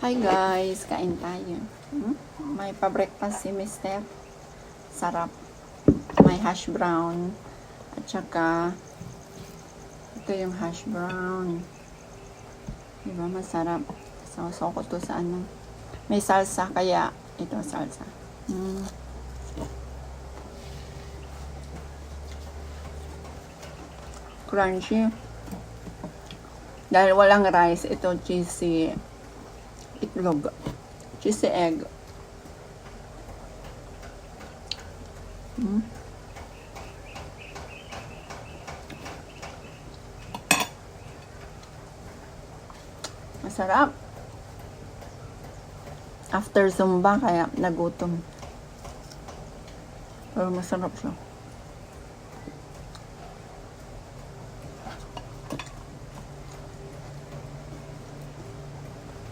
Hi guys, kain tayo. May pa-breakfast si Mister. Sarap. May hash brown. At saka, ito yung hash brown. Diba, masarap. So ko to sa ano. May salsa, kaya ito salsa. Crunchy. Dahil walang rice, ito cheesy itlog. Cheesy egg. Masarap. After Zumba, kaya nagutom. Pero masarap siya.